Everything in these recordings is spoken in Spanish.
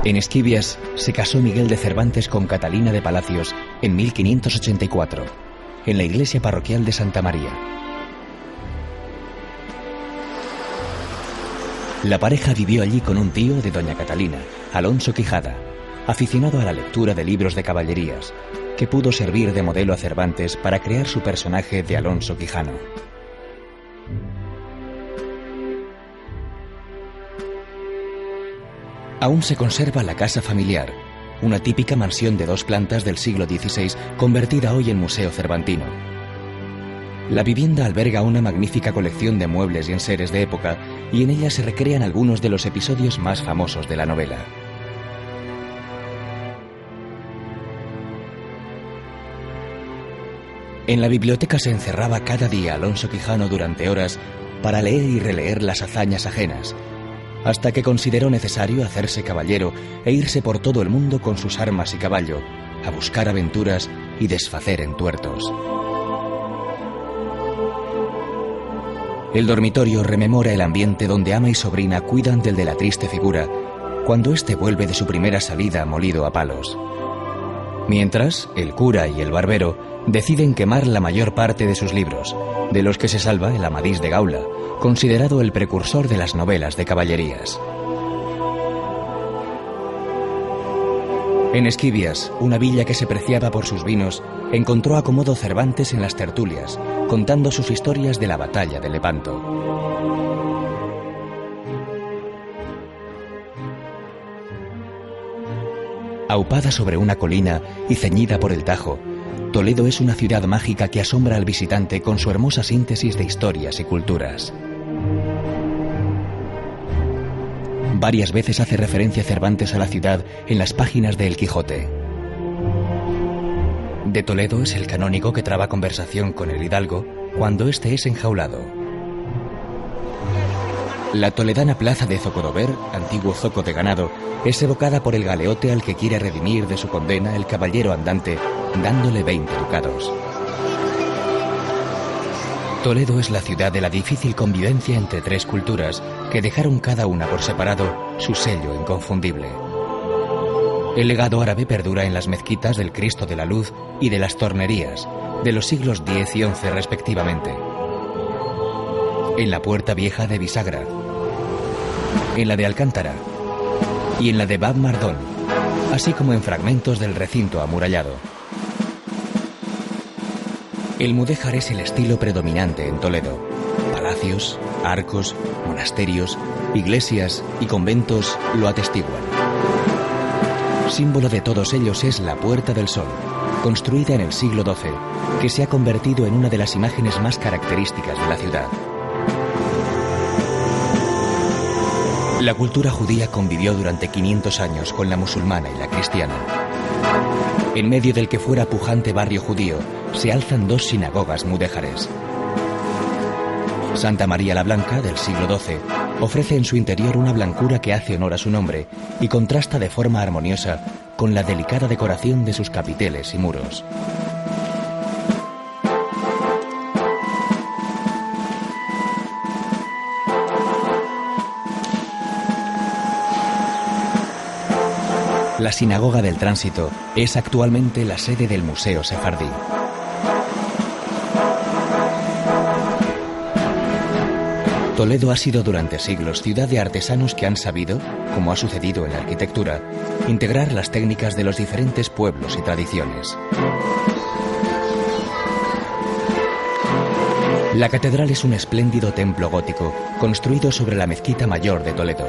En Esquivias se casó Miguel de Cervantes con Catalina de Palacios en 1584, en la iglesia parroquial de Santa María. La pareja vivió allí con un tío de doña Catalina, Alonso Quijada, aficionado a la lectura de libros de caballerías, que pudo servir de modelo a Cervantes para crear su personaje de Alonso Quijano. Aún se conserva la casa familiar, una típica mansión de 2 plantas del siglo XVI convertida hoy en museo cervantino. La vivienda alberga una magnífica colección de muebles y enseres de época y en ella se recrean algunos de los episodios más famosos de la novela. En la biblioteca se encerraba cada día Alonso Quijano durante horas para leer y releer las hazañas ajenas, hasta que consideró necesario hacerse caballero e irse por todo el mundo con sus armas y caballo, a buscar aventuras y desfacer entuertos. El dormitorio rememora el ambiente donde ama y sobrina cuidan del de la triste figura, cuando éste vuelve de su primera salida molido a palos. Mientras, el cura y el barbero deciden quemar la mayor parte de sus libros, de los que se salva el Amadís de Gaula, considerado el precursor de las novelas de caballerías. En Esquivias, una villa que se preciaba por sus vinos, encontró acomodo Cervantes en las tertulias, contando sus historias de la batalla de Lepanto. Aupada sobre una colina y ceñida por el Tajo, Toledo es una ciudad mágica que asombra al visitante con su hermosa síntesis de historias y culturas. Varias veces hace referencia Cervantes a la ciudad en las páginas de El Quijote. De Toledo es el canónigo que traba conversación con el hidalgo cuando éste es enjaulado. La toledana plaza de Zocodover, antiguo zoco de ganado, es evocada por el galeote al que quiere redimir de su condena el caballero andante, dándole 20 ducados. Toledo es la ciudad de la difícil convivencia entre 3 culturas que dejaron cada una por separado su sello inconfundible. El legado árabe perdura en las mezquitas del Cristo de la Luz y de las Tornerías, de los siglos X y XI respectivamente. En la Puerta Vieja de Bisagra, en la de Alcántara y en la de Bab Mardón, así como en fragmentos del recinto amurallado. El mudéjar es el estilo predominante en Toledo. Palacios, arcos, monasterios, iglesias y conventos lo atestiguan. Símbolo de todos ellos es la Puerta del Sol, construida en el siglo XII, que se ha convertido en una de las imágenes más características de la ciudad. La cultura judía convivió durante 500 años con la musulmana y la cristiana. En medio del que fuera pujante barrio judío, se alzan 2 sinagogas mudéjares. Santa María la Blanca, del siglo XII, ofrece en su interior una blancura que hace honor a su nombre y contrasta de forma armoniosa con la delicada decoración de sus capiteles y muros. La Sinagoga del Tránsito es actualmente la sede del Museo Sefardí. Toledo ha sido durante siglos ciudad de artesanos que han sabido, como ha sucedido en la arquitectura, integrar las técnicas de los diferentes pueblos y tradiciones. La catedral es un espléndido templo gótico construido sobre la mezquita mayor de Toledo.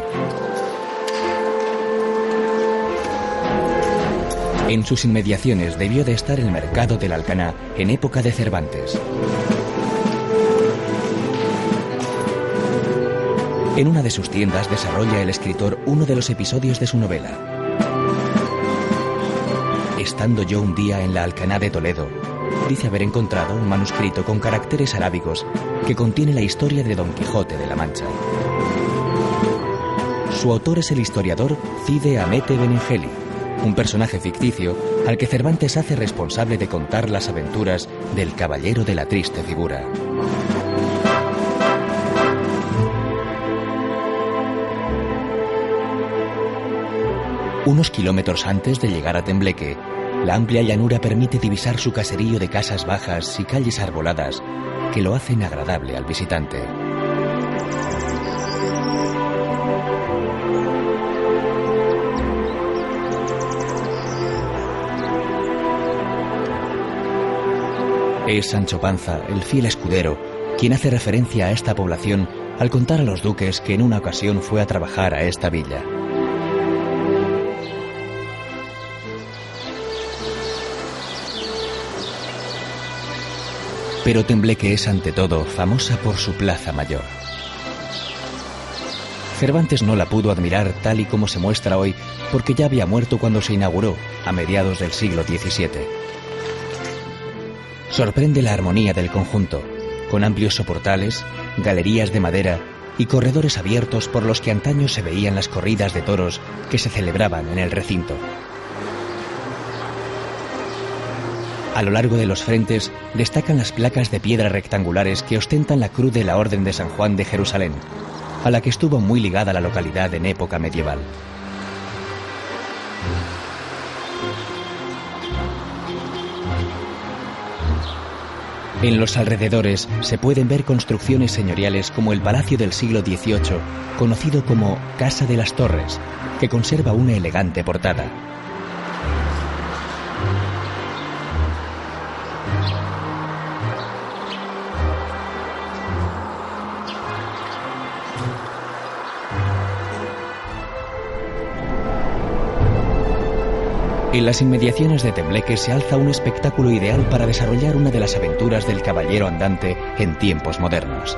En sus inmediaciones debió de estar el mercado del Alcaná en época de Cervantes. En una de sus tiendas desarrolla el escritor uno de los episodios de su novela. Estando yo un día en la Alcaná de Toledo, dice haber encontrado un manuscrito con caracteres arábigos que contiene la historia de Don Quijote de la Mancha. Su autor es el historiador Cide Hamete Benengeli, un personaje ficticio al que Cervantes hace responsable de contar las aventuras del caballero de la triste figura. Unos kilómetros antes de llegar a Tembleque, la amplia llanura permite divisar su caserío de casas bajas y calles arboladas que lo hacen agradable al visitante. Es Sancho Panza, el fiel escudero, quien hace referencia a esta población al contar a los duques que en una ocasión fue a trabajar a esta villa. Pero Tembleque es ante todo famosa por su plaza mayor. Cervantes no la pudo admirar tal y como se muestra hoy porque ya había muerto cuando se inauguró, a mediados del siglo XVII. Sorprende la armonía del conjunto, con amplios soportales, galerías de madera y corredores abiertos por los que antaño se veían las corridas de toros que se celebraban en el recinto. A lo largo de los frentes destacan las placas de piedra rectangulares que ostentan la cruz de la Orden de San Juan de Jerusalén, a la que estuvo muy ligada la localidad en época medieval. En los alrededores se pueden ver construcciones señoriales como el Palacio del siglo XVIII, conocido como Casa de las Torres, que conserva una elegante portada. En las inmediaciones de Tembleque se alza un espectáculo ideal para desarrollar una de las aventuras del caballero andante en tiempos modernos.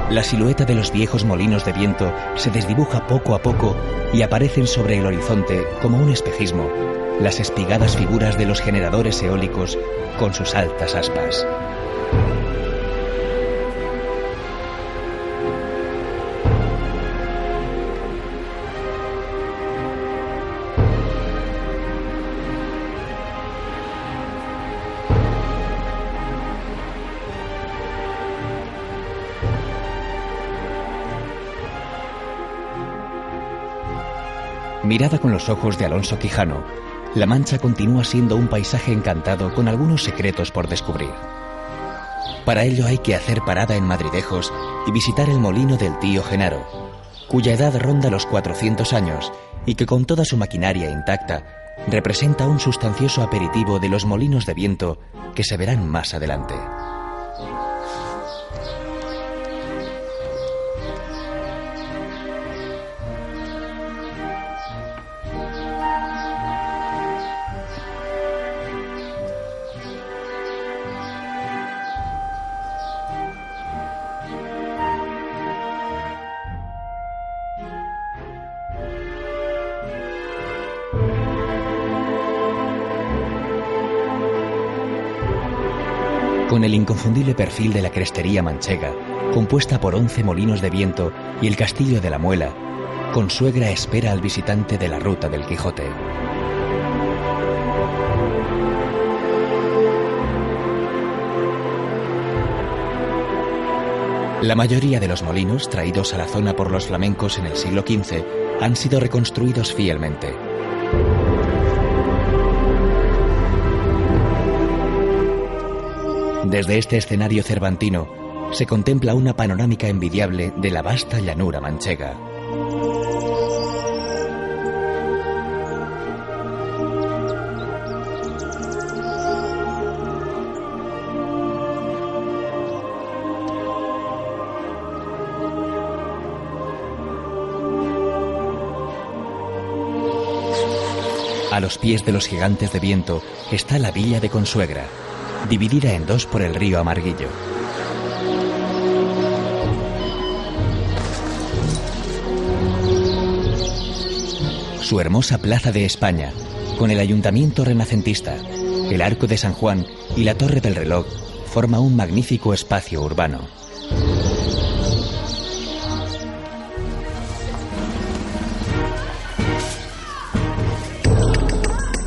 La silueta de los viejos molinos de viento se desdibuja poco a poco y aparecen sobre el horizonte, como un espejismo, las espigadas figuras de los generadores eólicos con sus altas aspas. Mirada con los ojos de Alonso Quijano, La Mancha continúa siendo un paisaje encantado con algunos secretos por descubrir. Para ello hay que hacer parada en Madridejos y visitar el molino del tío Genaro, cuya edad ronda los 400 años y que con toda su maquinaria intacta representa un sustancioso aperitivo de los molinos de viento que se verán más adelante. Con el inconfundible perfil de la crestería manchega, compuesta por 11 molinos de viento y el castillo de la Muela, Consuegra espera al visitante de la ruta del Quijote. La mayoría de los molinos traídos a la zona por los flamencos en el siglo XV han sido reconstruidos fielmente. Desde este escenario cervantino se contempla una panorámica envidiable de la vasta llanura manchega. A los pies de los gigantes de viento está la villa de Consuegra, dividida en dos por el río Amarguillo. Su hermosa plaza de España, con el ayuntamiento renacentista, el Arco de San Juan y la Torre del Reloj, forma un magnífico espacio urbano.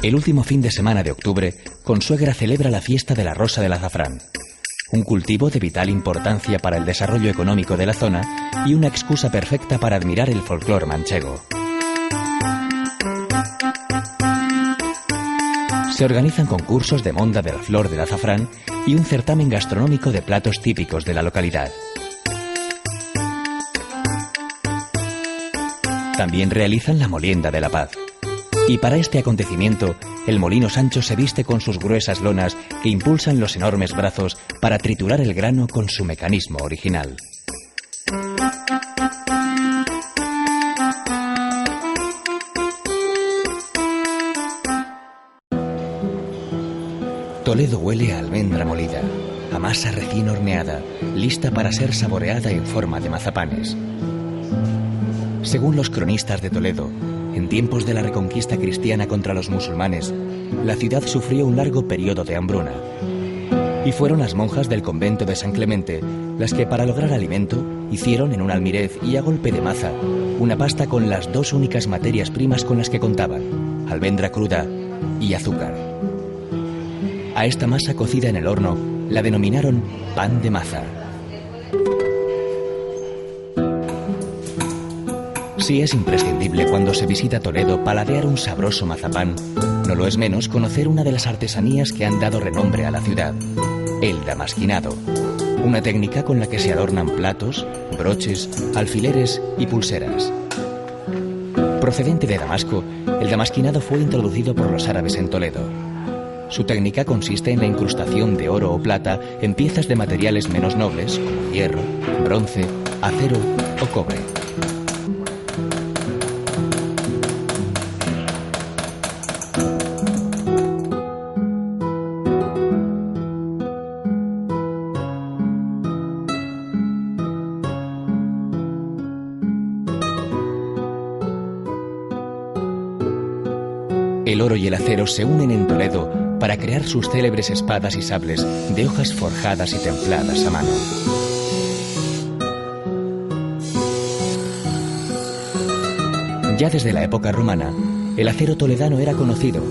El último fin de semana de octubre, Consuegra celebra la fiesta de la Rosa del Azafrán, un cultivo de vital importancia para el desarrollo económico de la zona y una excusa perfecta para admirar el folclore manchego. Se organizan concursos de monda de la flor del azafrán y un certamen gastronómico de platos típicos de la localidad. También realizan la molienda de la paz. Y para este acontecimiento, el molino Sancho se viste con sus gruesas lonas que impulsan los enormes brazos para triturar el grano con su mecanismo original. Toledo huele a almendra molida, a masa recién horneada, lista para ser saboreada en forma de mazapanes. Según los cronistas de Toledo, en tiempos de la reconquista cristiana contra los musulmanes, la ciudad sufrió un largo periodo de hambruna. Y fueron las monjas del convento de San Clemente las que, para lograr alimento, hicieron en un almirez y a golpe de maza una pasta con las dos únicas materias primas con las que contaban: almendra cruda y azúcar. A esta masa cocida en el horno la denominaron pan de maza. Si es imprescindible cuando se visita Toledo paladear un sabroso mazapán, no lo es menos conocer una de las artesanías que han dado renombre a la ciudad: el damasquinado, una técnica con la que se adornan platos, broches, alfileres y pulseras. Procedente de Damasco, el damasquinado fue introducido por los árabes en Toledo. Su técnica consiste en la incrustación de oro o plata en piezas de materiales menos nobles como hierro, bronce, acero o cobre. El oro y el acero se unen en Toledo para crear sus célebres espadas y sables de hojas forjadas y templadas a mano. Ya desde la época romana, el acero toledano era conocido,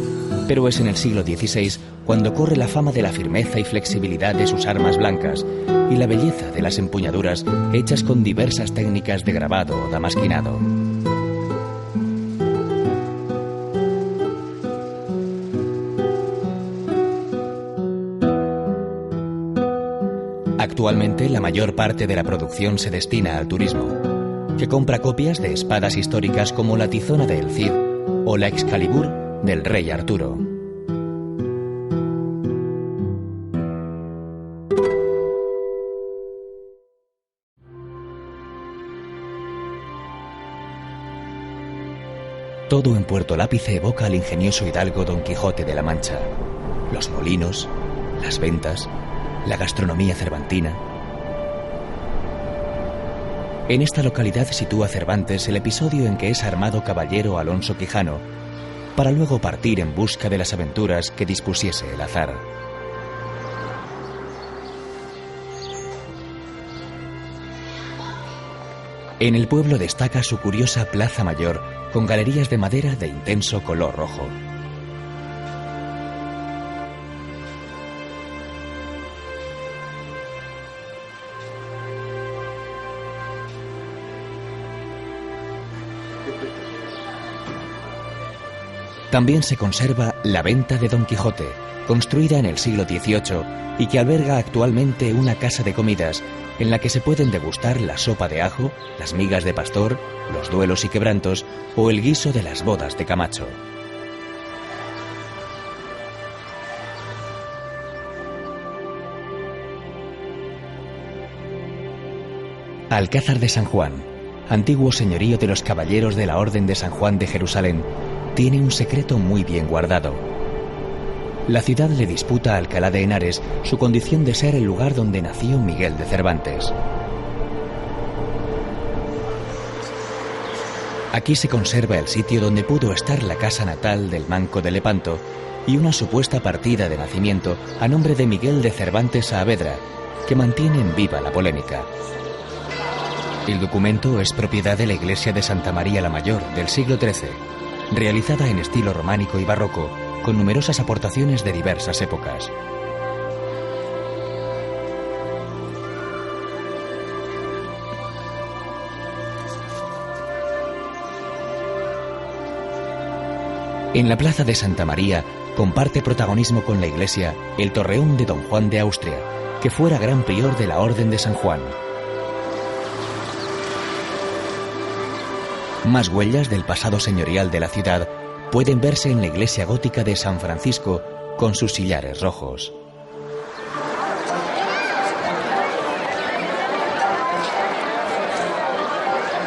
pero es en el siglo XVI cuando corre la fama de la firmeza y flexibilidad de sus armas blancas y la belleza de las empuñaduras hechas con diversas técnicas de grabado o damasquinado. Actualmente la mayor parte de la producción se destina al turismo, que compra copias de espadas históricas como la Tizona del Cid o la Excalibur del rey Arturo. Todo en Puerto Lápice evoca al ingenioso hidalgo Don Quijote de la Mancha: los molinos, las ventas, la gastronomía cervantina. En esta localidad sitúa Cervantes el episodio en que es armado caballero Alonso Quijano, para luego partir en busca de las aventuras que dispusiese el azar. En el pueblo destaca su curiosa Plaza Mayor, con galerías de madera de intenso color rojo. También se conserva la Venta de Don Quijote, construida en el siglo XVIII y que alberga actualmente una casa de comidas en la que se pueden degustar la sopa de ajo, las migas de pastor, los duelos y quebrantos o el guiso de las bodas de Camacho. Alcázar de San Juan, antiguo señorío de los caballeros de la Orden de San Juan de Jerusalén, tiene un secreto muy bien guardado. La ciudad le disputa a Alcalá de Henares su condición de ser el lugar donde nació Miguel de Cervantes. Aquí se conserva el sitio donde pudo estar la casa natal del Manco de Lepanto y una supuesta partida de nacimiento a nombre de Miguel de Cervantes Saavedra, que mantienen viva la polémica. El documento es propiedad de la iglesia de Santa María la Mayor del siglo XIII, realizada en estilo románico y barroco, con numerosas aportaciones de diversas épocas. En la plaza de Santa María comparte protagonismo con la iglesia el torreón de Don Juan de Austria, que fuera gran prior de la Orden de San Juan. Más huellas del pasado señorial de la ciudad pueden verse en la iglesia gótica de San Francisco con sus sillares rojos.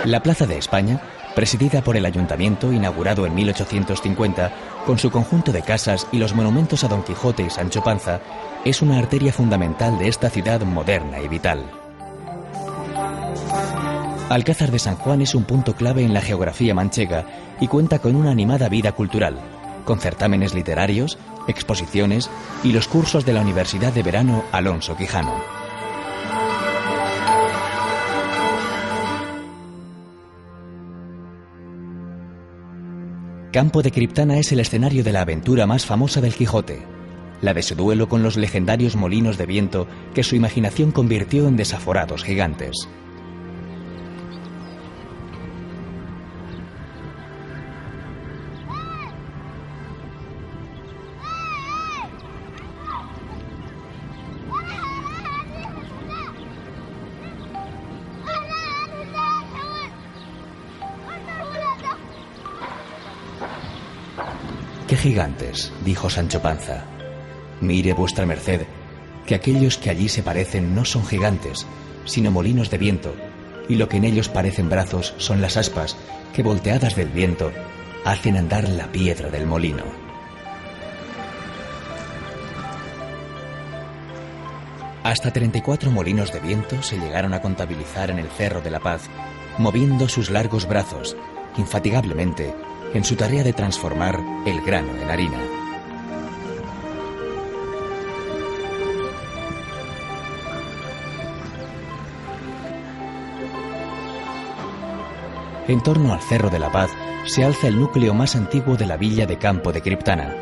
La Plaza de España, presidida por el Ayuntamiento, inaugurado en 1850, con su conjunto de casas y los monumentos a Don Quijote y Sancho Panza, es una arteria fundamental de esta ciudad moderna y vital. Alcázar de San Juan es un punto clave en la geografía manchega y cuenta con una animada vida cultural, con certámenes literarios, exposiciones y los cursos de la Universidad de Verano Alonso Quijano. Campo de Criptana es el escenario de la aventura más famosa del Quijote, la de su duelo con los legendarios molinos de viento que su imaginación convirtió en desaforados gigantes. «¿Qué gigantes?», dijo Sancho Panza. «Mire vuestra merced, que aquellos que allí se parecen no son gigantes, sino molinos de viento, y lo que en ellos parecen brazos son las aspas que, volteadas del viento, hacen andar la piedra del molino». Hasta 34 molinos de viento se llegaron a contabilizar en el Cerro de la Paz, moviendo sus largos brazos, infatigablemente, en su tarea de transformar el grano en harina. En torno al Cerro de la Paz se alza el núcleo más antiguo de la villa de Campo de Criptana.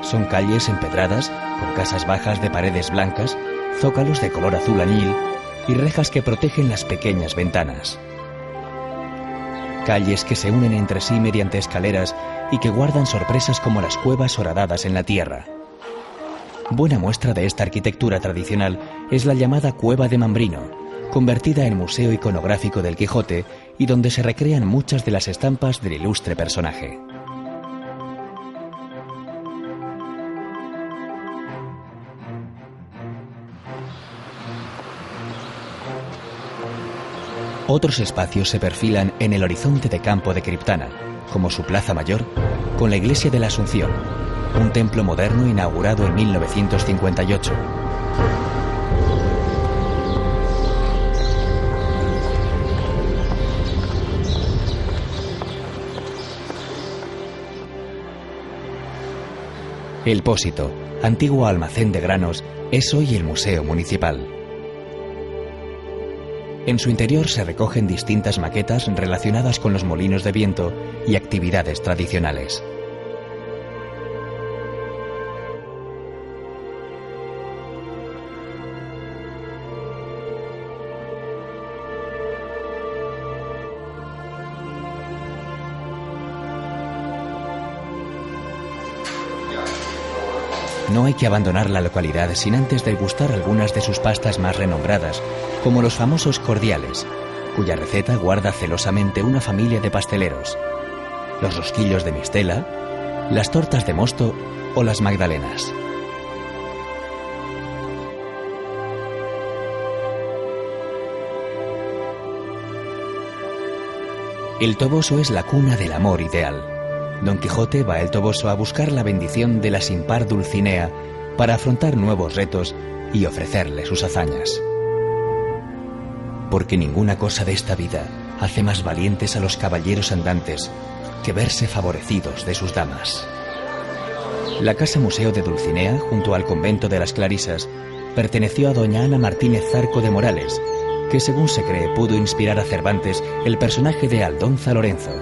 Son calles empedradas, con casas bajas de paredes blancas, zócalos de color azul añil y rejas que protegen las pequeñas ventanas. Calles que se unen entre sí mediante escaleras y que guardan sorpresas como las cuevas horadadas en la tierra. Buena muestra de esta arquitectura tradicional es la llamada Cueva de Mambrino, convertida en museo iconográfico del Quijote y donde se recrean muchas de las estampas del ilustre personaje. Otros espacios se perfilan en el horizonte de Campo de Criptana, como su Plaza Mayor, con la Iglesia de la Asunción, un templo moderno inaugurado en 1958. El Pósito, antiguo almacén de granos, es hoy el Museo Municipal. En su interior se recogen distintas maquetas relacionadas con los molinos de viento y actividades tradicionales. No hay que abandonar la localidad sin antes degustar algunas de sus pastas más renombradas, como los famosos cordiales, cuya receta guarda celosamente una familia de pasteleros, los rosquillos de mistela, las tortas de mosto o las magdalenas. El Toboso es la cuna del amor ideal. Don Quijote va al Toboso a buscar la bendición de la sin par Dulcinea para afrontar nuevos retos y ofrecerle sus hazañas. Porque ninguna cosa de esta vida hace más valientes a los caballeros andantes que verse favorecidos de sus damas. La Casa Museo de Dulcinea, junto al convento de las Clarisas, perteneció a doña Ana Martínez Zarco de Morales, que según se cree pudo inspirar a Cervantes el personaje de Aldonza Lorenzo.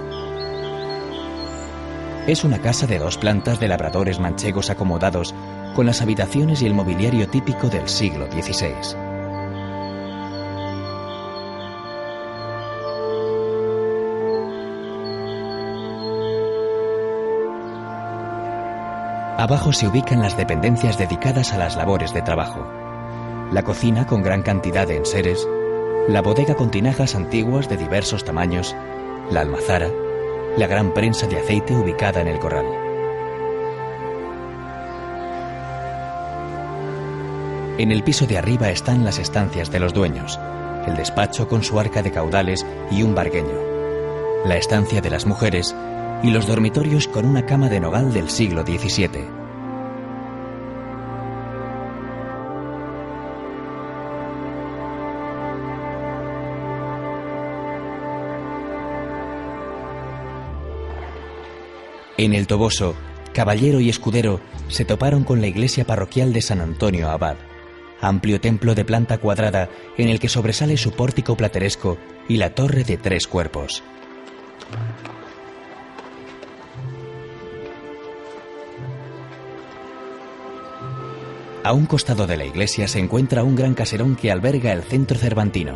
Es una casa de 2 plantas de labradores manchegos acomodados, con las habitaciones y el mobiliario típico del siglo XVI. Abajo se ubican las dependencias dedicadas a las labores de trabajo. La cocina con gran cantidad de enseres, la bodega con tinajas antiguas de diversos tamaños, la almazara, la gran prensa de aceite ubicada en el corral. En el piso de arriba están las estancias de los dueños, el despacho con su arca de caudales y un vargueño, la estancia de las mujeres y los dormitorios con una cama de nogal del siglo XVII. En el Toboso, caballero y escudero se toparon con la iglesia parroquial de San Antonio Abad, amplio templo de planta cuadrada en el que sobresale su pórtico plateresco y la torre de 3 cuerpos. A un costado de la iglesia se encuentra un gran caserón que alberga el centro cervantino.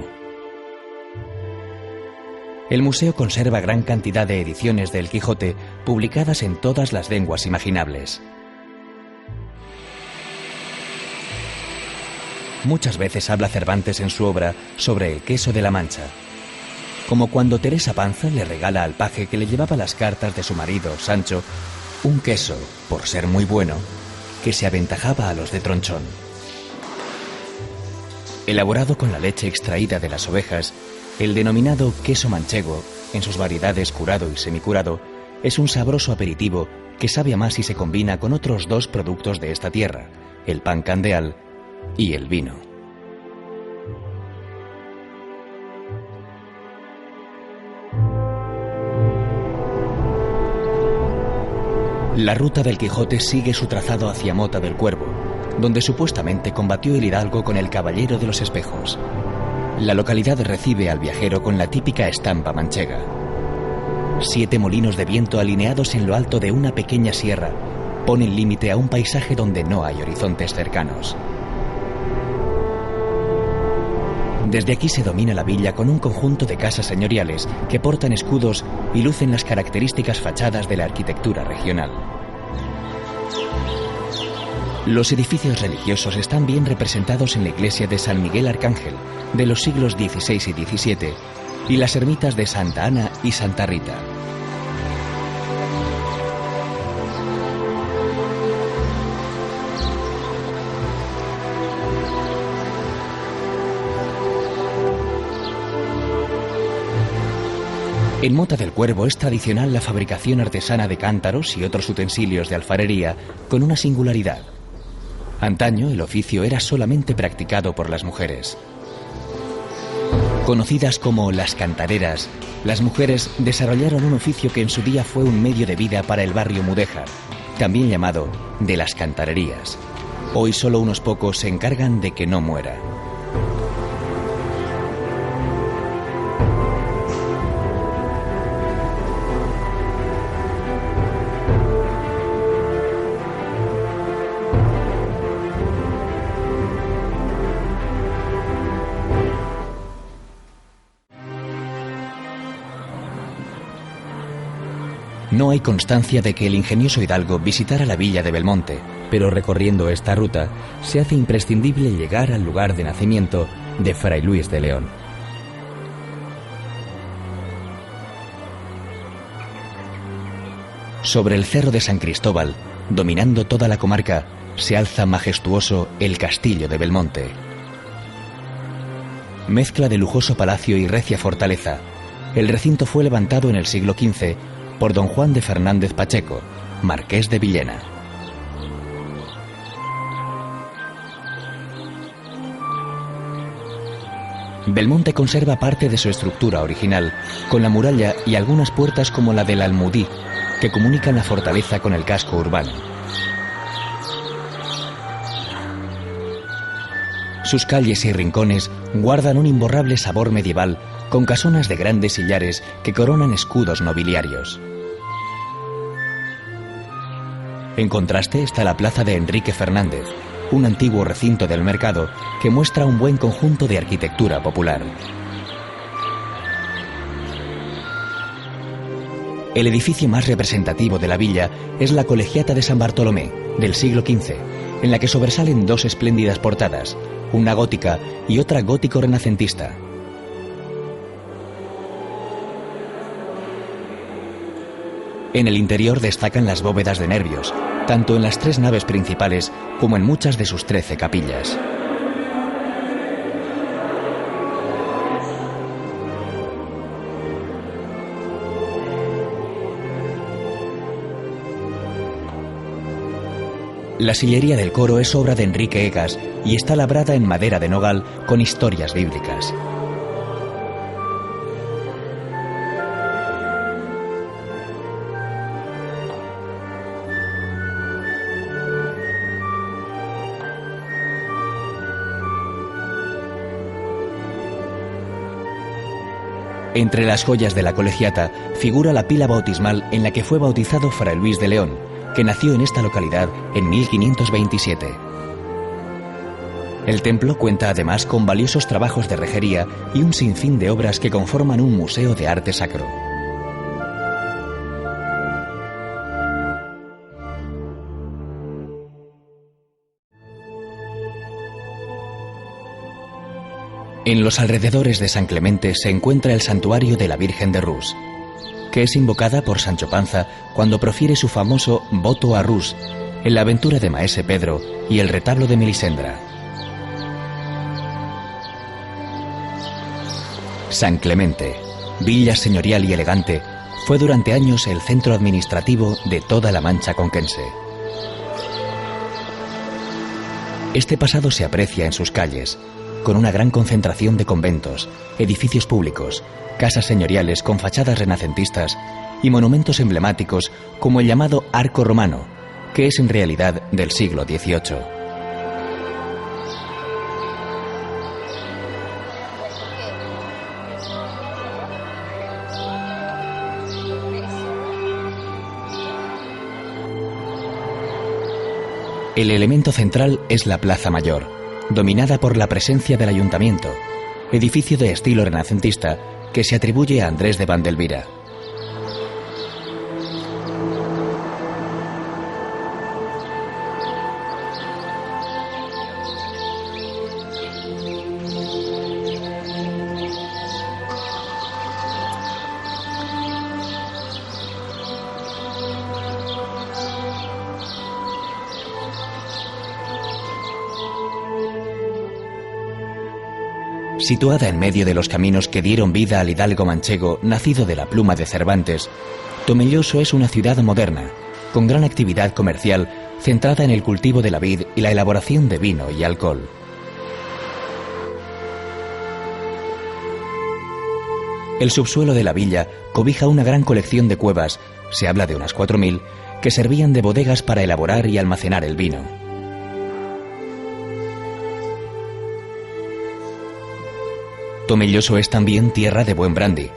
El museo conserva gran cantidad de ediciones del Quijote publicadas en todas las lenguas imaginables. Muchas veces habla Cervantes en su obra sobre el queso de la Mancha, como cuando Teresa Panza le regala al paje que le llevaba las cartas de su marido, Sancho, un queso, por ser muy bueno, que se aventajaba a los de Tronchón. Elaborado con la leche extraída de las ovejas, el denominado queso manchego, en sus variedades curado y semicurado, es un sabroso aperitivo que sabe a más si se combina con otros 2 productos de esta tierra, el pan candeal y el vino. La ruta del Quijote sigue su trazado hacia Mota del Cuervo, donde supuestamente combatió el hidalgo con el Caballero de los Espejos. La localidad recibe al viajero con la típica estampa manchega. 7 molinos de viento alineados en lo alto de una pequeña sierra ponen límite a un paisaje donde no hay horizontes cercanos. Desde aquí se domina la villa con un conjunto de casas señoriales que portan escudos y lucen las características fachadas de la arquitectura regional. Los edificios religiosos están bien representados en la iglesia de San Miguel Arcángel, de los siglos XVI y XVII, y las ermitas de Santa Ana y Santa Rita. En Mota del Cuervo es tradicional la fabricación artesana de cántaros y otros utensilios de alfarería, con una singularidad. Antaño el oficio era solamente practicado por las mujeres. Conocidas como las cantareras, las mujeres desarrollaron un oficio que en su día fue un medio de vida para el barrio mudéjar, también llamado de las cantarerías. Hoy solo unos pocos se encargan de que no muera. No hay constancia de que el ingenioso hidalgo visitara la villa de Belmonte, pero recorriendo esta ruta se hace imprescindible llegar al lugar de nacimiento de Fray Luis de León. Sobre el cerro de San Cristóbal, dominando toda la comarca, se alza majestuoso el castillo de Belmonte. Mezcla de lujoso palacio y recia fortaleza, el recinto fue levantado en el siglo XV por don Juan de Fernández Pacheco, marqués de Villena. Belmonte conserva parte de su estructura original, con la muralla y algunas puertas como la del Almudí, que comunican la fortaleza con el casco urbano. Sus calles y rincones guardan un imborrable sabor medieval, con casonas de grandes sillares que coronan escudos nobiliarios. En contraste está la plaza de Enrique Fernández, un antiguo recinto del mercado que muestra un buen conjunto de arquitectura popular. El edificio más representativo de la villa es la Colegiata de San Bartolomé, del siglo XV, en la que sobresalen dos espléndidas portadas, una gótica y otra gótico-renacentista. En el interior destacan las bóvedas de nervios, tanto en las 3 naves principales como en muchas de sus 13 capillas. La sillería del coro es obra de Enrique Egas y está labrada en madera de nogal con historias bíblicas. Entre las joyas de la colegiata figura la pila bautismal en la que fue bautizado Fray Luis de León, que nació en esta localidad en 1527. El templo cuenta además con valiosos trabajos de rejería y un sinfín de obras que conforman un museo de arte sacro. En los alrededores de San Clemente se encuentra el santuario de la Virgen de Rus, que es invocada por Sancho Panza cuando profiere su famoso voto a Rus en la aventura de Maese Pedro y el retablo de Melisendra. San Clemente, villa señorial y elegante, fue durante años el centro administrativo de toda la Mancha conquense. Este pasado se aprecia en sus calles, con una gran concentración de conventos, edificios públicos, casas señoriales con fachadas renacentistas y monumentos emblemáticos como el llamado Arco Romano, que es en realidad del siglo XVIII. El elemento central es la Plaza Mayor, dominada por la presencia del ayuntamiento, edificio de estilo renacentista que se atribuye a Andrés de Vandelvira. Situada en medio de los caminos que dieron vida al hidalgo manchego nacido de la pluma de Cervantes, Tomelloso es una ciudad moderna, con gran actividad comercial centrada en el cultivo de la vid y la elaboración de vino y alcohol. El subsuelo de la villa cobija una gran colección de cuevas, se habla de unas 4000, que servían de bodegas para elaborar y almacenar el vino. Tomelloso es también tierra de buen brandy.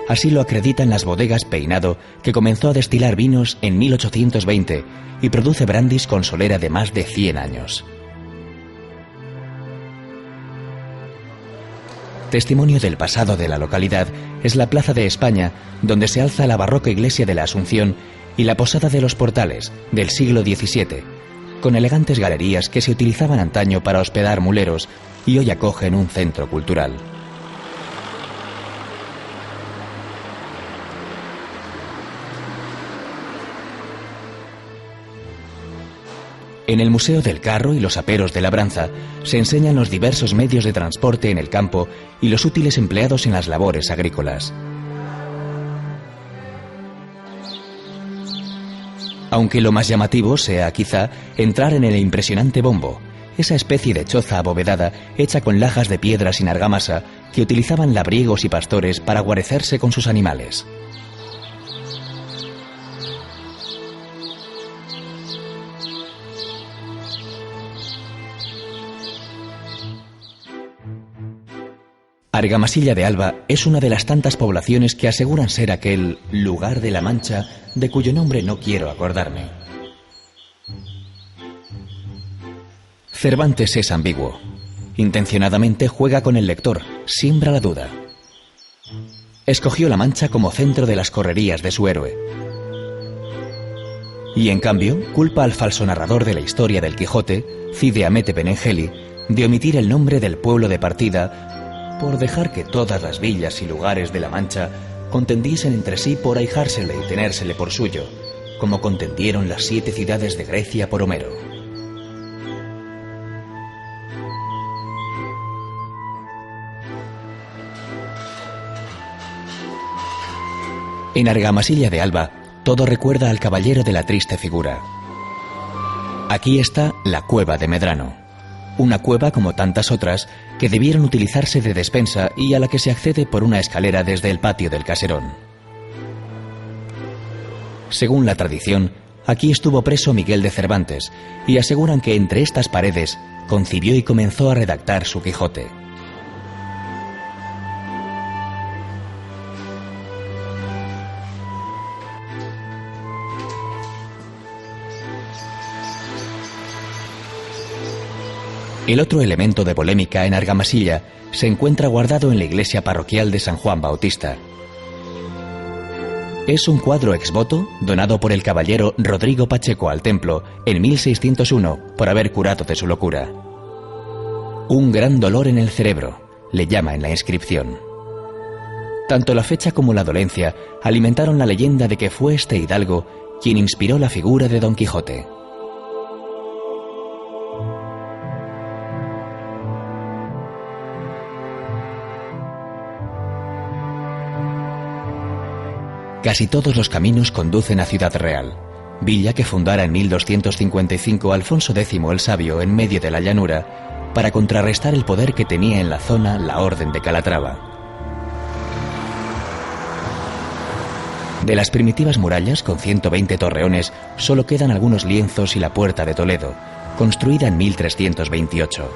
Así lo acreditan las bodegas Peinado, que comenzó a destilar vinos en 1820 y produce brandys con solera de más de 100 años. Testimonio del pasado de la localidad es la Plaza de España, donde se alza la barroca iglesia de la Asunción y la Posada de los Portales, del siglo XVII, con elegantes galerías que se utilizaban antaño para hospedar muleros y hoy acogen un centro cultural. En el Museo del Carro y los aperos de labranza se enseñan los diversos medios de transporte en el campo y los útiles empleados en las labores agrícolas. Aunque lo más llamativo sea, quizá, entrar en el impresionante bombo, esa especie de choza abovedada hecha con lajas de piedra sin argamasa que utilizaban labriegos y pastores para guarecerse con sus animales. Argamasilla de Alba es una de las tantas poblaciones que aseguran ser aquel lugar de la Mancha de cuyo nombre no quiero acordarme. Cervantes es ambiguo. Intencionadamente juega con el lector, siembra la duda. Escogió La Mancha como centro de las correrías de su héroe. Y en cambio, culpa al falso narrador de la historia del Quijote, Cide Hamete Benengeli, de omitir el nombre del pueblo de partida por dejar que todas las villas y lugares de La Mancha contendiesen entre sí por ahijársele y tenérsele por suyo, como contendieron las 7 ciudades de Grecia por Homero. En Argamasilla de Alba, todo recuerda al caballero de la triste figura. Aquí está la cueva de Medrano, una cueva como tantas otras que debieron utilizarse de despensa y a la que se accede por una escalera desde el patio del caserón. Según la tradición, aquí estuvo preso Miguel de Cervantes y aseguran que entre estas paredes concibió y comenzó a redactar su Quijote. El otro elemento de polémica en Argamasilla se encuentra guardado en la iglesia parroquial de San Juan Bautista. Es un cuadro ex voto donado por el caballero Rodrigo Pacheco al templo en 1601 por haber curado de su locura. Un gran dolor en el cerebro, le llama en la inscripción. Tanto la fecha como la dolencia alimentaron la leyenda de que fue este hidalgo quien inspiró la figura de Don Quijote. Casi todos los caminos conducen a Ciudad Real, villa que fundara en 1255 Alfonso X el Sabio en medio de la llanura, para contrarrestar el poder que tenía en la zona la Orden de Calatrava. De las primitivas murallas con 120 torreones solo quedan algunos lienzos y la Puerta de Toledo, construida en 1328.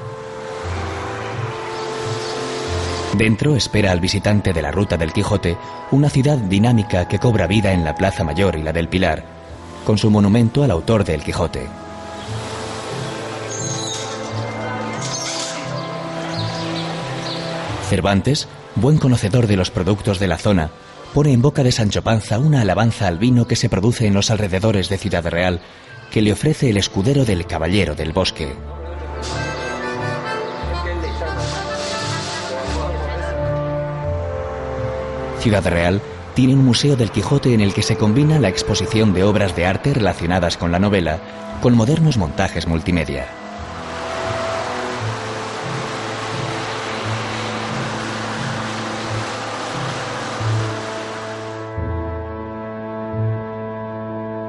Dentro espera al visitante de la Ruta del Quijote una ciudad dinámica que cobra vida en la Plaza Mayor y la del Pilar, con su monumento al autor del Quijote. Cervantes, buen conocedor de los productos de la zona, pone en boca de Sancho Panza una alabanza al vino que se produce en los alrededores de Ciudad Real, que le ofrece el escudero del Caballero del Bosque. Ciudad Real tiene un museo del Quijote en el que se combina la exposición de obras de arte relacionadas con la novela con modernos montajes multimedia.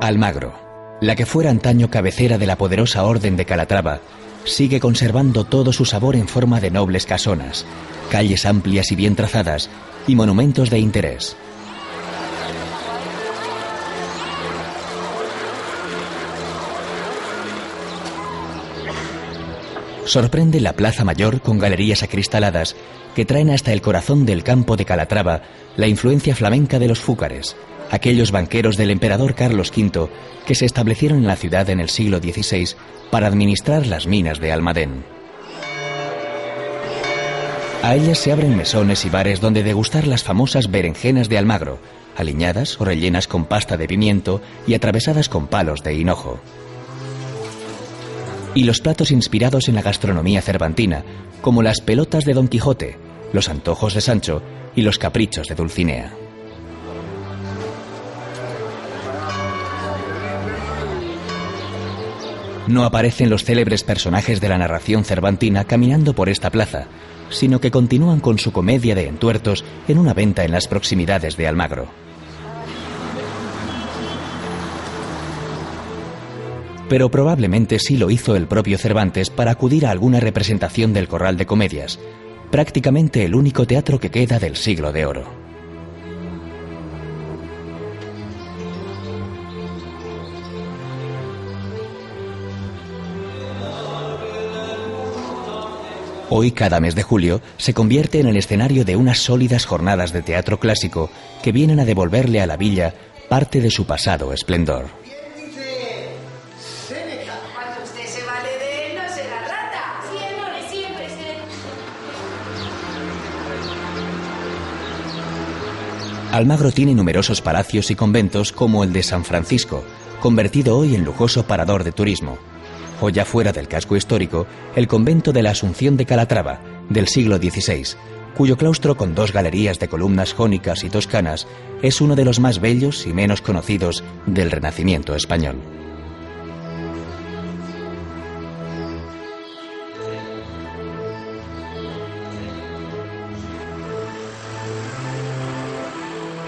Almagro, la que fuera antaño cabecera de la poderosa Orden de Calatrava, sigue conservando todo su sabor en forma de nobles casonas, calles amplias y bien trazadas y monumentos de interés. Sorprende la Plaza Mayor con galerías acristaladas que traen hasta el corazón del campo de Calatrava la influencia flamenca de los fúcares, aquellos banqueros del emperador Carlos V que se establecieron en la ciudad en el siglo XVI para administrar las minas de Almadén. A ellas se abren mesones y bares donde degustar las famosas berenjenas de Almagro, aliñadas o rellenas con pasta de pimiento y atravesadas con palos de hinojo. Y los platos inspirados en la gastronomía cervantina, como las pelotas de Don Quijote, los antojos de Sancho y los caprichos de Dulcinea. No aparecen los célebres personajes de la narración cervantina caminando por esta plaza, sino que continúan con su comedia de entuertos en una venta en las proximidades de Almagro. Pero probablemente sí lo hizo el propio Cervantes para acudir a alguna representación del Corral de Comedias, prácticamente el único teatro que queda del Siglo de Oro. Hoy, cada mes de julio, se convierte en el escenario de unas sólidas jornadas de teatro clásico que vienen a devolverle a la villa parte de su pasado esplendor. Cuando usted se vale de él, no será rata. Siempre. Almagro tiene numerosos palacios y conventos como el de San Francisco, convertido hoy en lujoso parador de turismo. O ya fuera del casco histórico, el convento de la Asunción de Calatrava, del siglo XVI, cuyo claustro con 2 galerías de columnas jónicas y toscanas es uno de los más bellos y menos conocidos del Renacimiento español.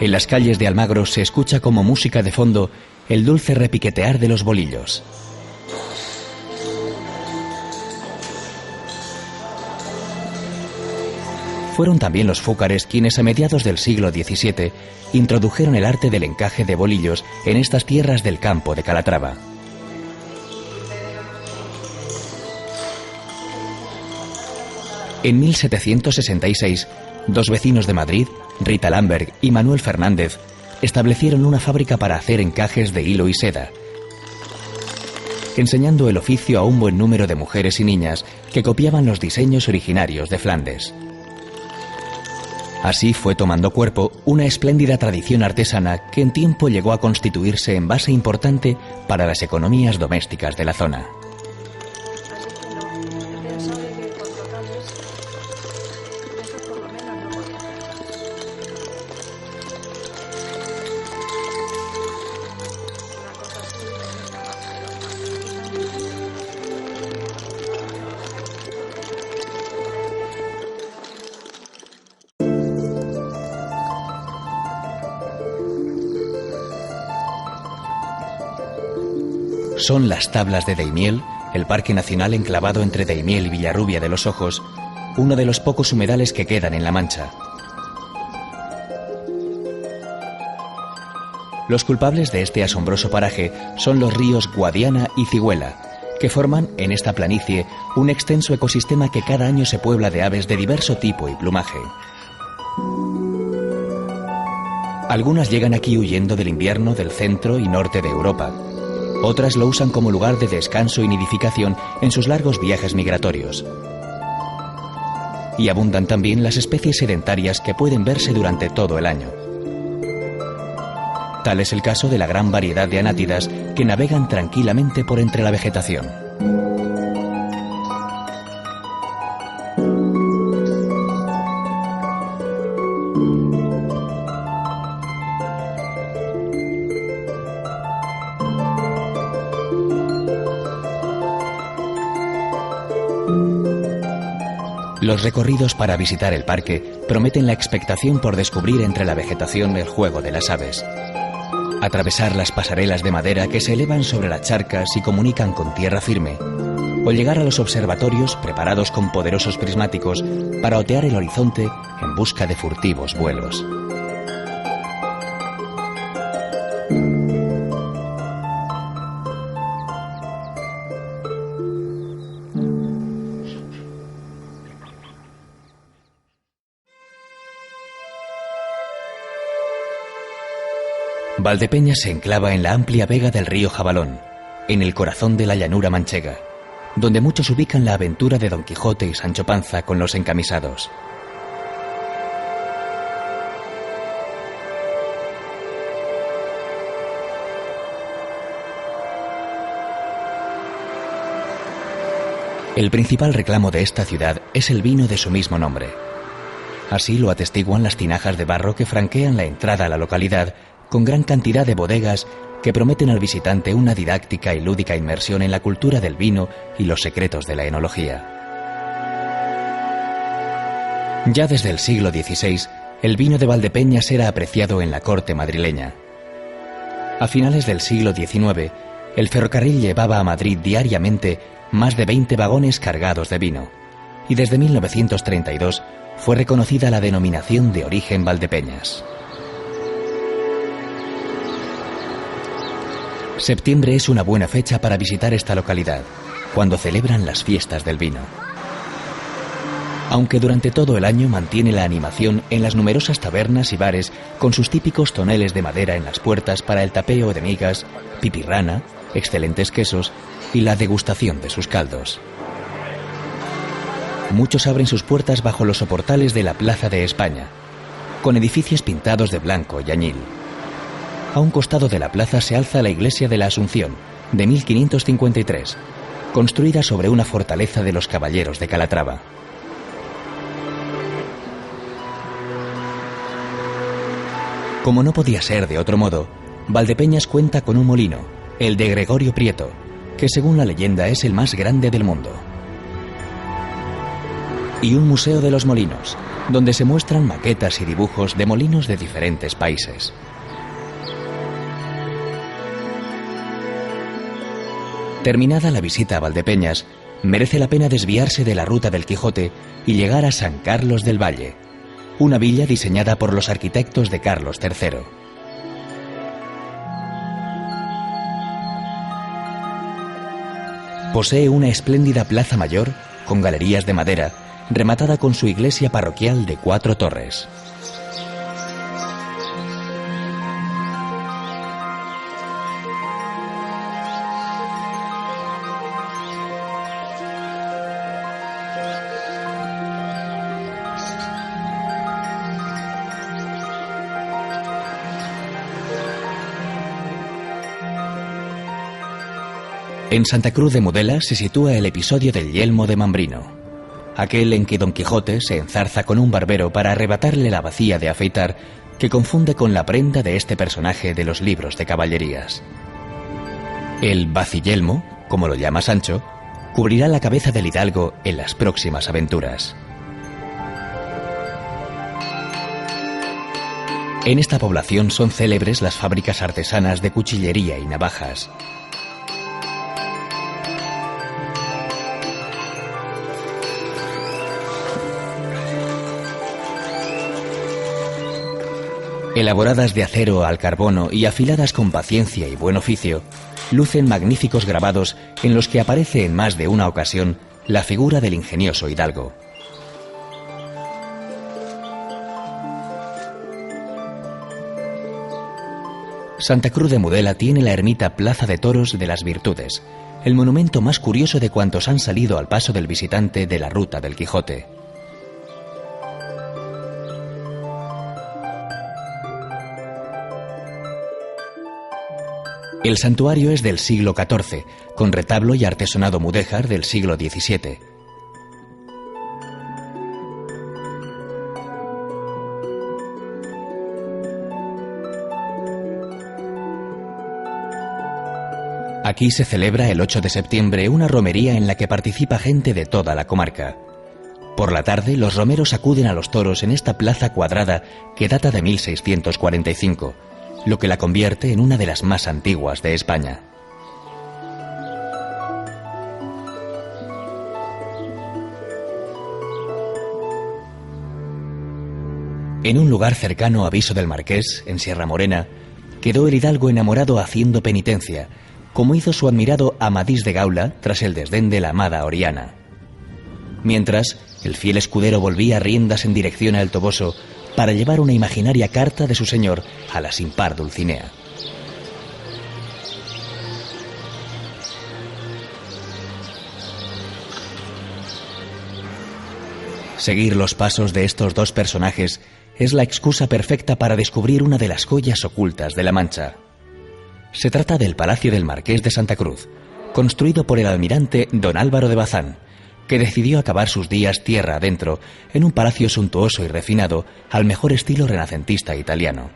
En las calles de Almagro se escucha como música de fondo el dulce repiquetear de los bolillos. Fueron también los fúcares quienes a mediados del siglo XVII introdujeron el arte del encaje de bolillos en estas tierras del campo de Calatrava. En 1766, 2 vecinos de Madrid, Rita Lamberg y Manuel Fernández, establecieron una fábrica para hacer encajes de hilo y seda, enseñando el oficio a un buen número de mujeres y niñas que copiaban los diseños originarios de Flandes. Así fue tomando cuerpo una espléndida tradición artesana que en tiempo llegó a constituirse en base importante para las economías domésticas de la zona. Son las tablas de Daimiel, el parque nacional enclavado entre Daimiel y Villarrubia de los Ojos, uno de los pocos humedales que quedan en La Mancha. Los culpables de este asombroso paraje son los ríos Guadiana y Cigüela, que forman en esta planicie un extenso ecosistema que cada año se puebla de aves de diverso tipo y plumaje. Algunas llegan aquí huyendo del invierno del centro y norte de Europa. Otras lo usan como lugar de descanso y nidificación en sus largos viajes migratorios. Y abundan también las especies sedentarias que pueden verse durante todo el año. Tal es el caso de la gran variedad de anátidas que navegan tranquilamente por entre la vegetación. Los recorridos para visitar el parque prometen la expectación por descubrir entre la vegetación el juego de las aves. Atravesar las pasarelas de madera que se elevan sobre las charcas y comunican con tierra firme, o llegar a los observatorios preparados con poderosos prismáticos para otear el horizonte en busca de furtivos vuelos. Valdepeñas se enclava en la amplia vega del río Jabalón, en el corazón de la llanura manchega, donde muchos ubican la aventura de Don Quijote y Sancho Panza con los encamisados. El principal reclamo de esta ciudad es el vino de su mismo nombre. Así lo atestiguan las tinajas de barro que franquean la entrada a la localidad, con gran cantidad de bodegas que prometen al visitante una didáctica y lúdica inmersión en la cultura del vino y los secretos de la enología. Ya desde el siglo XVI, el vino de Valdepeñas era apreciado en la corte madrileña. A finales del siglo XIX, el ferrocarril llevaba a Madrid diariamente más de 20 vagones cargados de vino, y desde 1932 fue reconocida la denominación de origen Valdepeñas. Septiembre es una buena fecha para visitar esta localidad, cuando celebran las fiestas del vino. Aunque durante todo el año mantiene la animación en las numerosas tabernas y bares con sus típicos toneles de madera en las puertas para el tapeo de migas, pipirrana, excelentes quesos y la degustación de sus caldos. Muchos abren sus puertas bajo los soportales de la Plaza de España, con edificios pintados de blanco y añil. A un costado de la plaza se alza la iglesia de la Asunción, de 1553, construida sobre una fortaleza de los caballeros de Calatrava. Como no podía ser de otro modo, Valdepeñas cuenta con un molino, el de Gregorio Prieto, que según la leyenda es el más grande del mundo. Y un museo de los molinos, donde se muestran maquetas y dibujos de molinos de diferentes países. Terminada la visita a Valdepeñas, merece la pena desviarse de la ruta del Quijote y llegar a San Carlos del Valle, una villa diseñada por los arquitectos de Carlos III. Posee una espléndida plaza mayor con galerías de madera, rematada con su iglesia parroquial de 4 torres. En Santa Cruz de Mudela se sitúa el episodio del yelmo de Mambrino, aquel en que Don Quijote se enzarza con un barbero para arrebatarle la bacía de afeitar que confunde con la prenda de este personaje de los libros de caballerías. El baciyelmo, como lo llama Sancho, cubrirá la cabeza del hidalgo en las próximas aventuras. En esta población son célebres las fábricas artesanas de cuchillería y navajas. Elaboradas de acero al carbono y afiladas con paciencia y buen oficio, lucen magníficos grabados en los que aparece en más de una ocasión la figura del ingenioso hidalgo. Santa Cruz de Mudela tiene la ermita Plaza de Toros de las Virtudes, el monumento más curioso de cuantos han salido al paso del visitante de la ruta del Quijote. El santuario es del siglo XIV, con retablo y artesonado mudéjar del siglo XVII. Aquí se celebra el 8 de septiembre una romería en la que participa gente de toda la comarca. Por la tarde, los romeros acuden a los toros en esta plaza cuadrada que data de 1645, lo que la convierte en una de las más antiguas de España. En un lugar cercano a Viso del Marqués, en Sierra Morena, quedó el hidalgo enamorado haciendo penitencia, como hizo su admirado Amadís de Gaula tras el desdén de la amada Oriana. Mientras, el fiel escudero volvía riendas en dirección al Toboso para llevar una imaginaria carta de su señor a la sin par Dulcinea. Seguir los pasos de estos dos personajes es la excusa perfecta para descubrir una de las joyas ocultas de la Mancha. Se trata del Palacio del Marqués de Santa Cruz, construido por el almirante don Álvaro de Bazán, que decidió acabar sus días tierra adentro en un palacio suntuoso y refinado al mejor estilo renacentista italiano.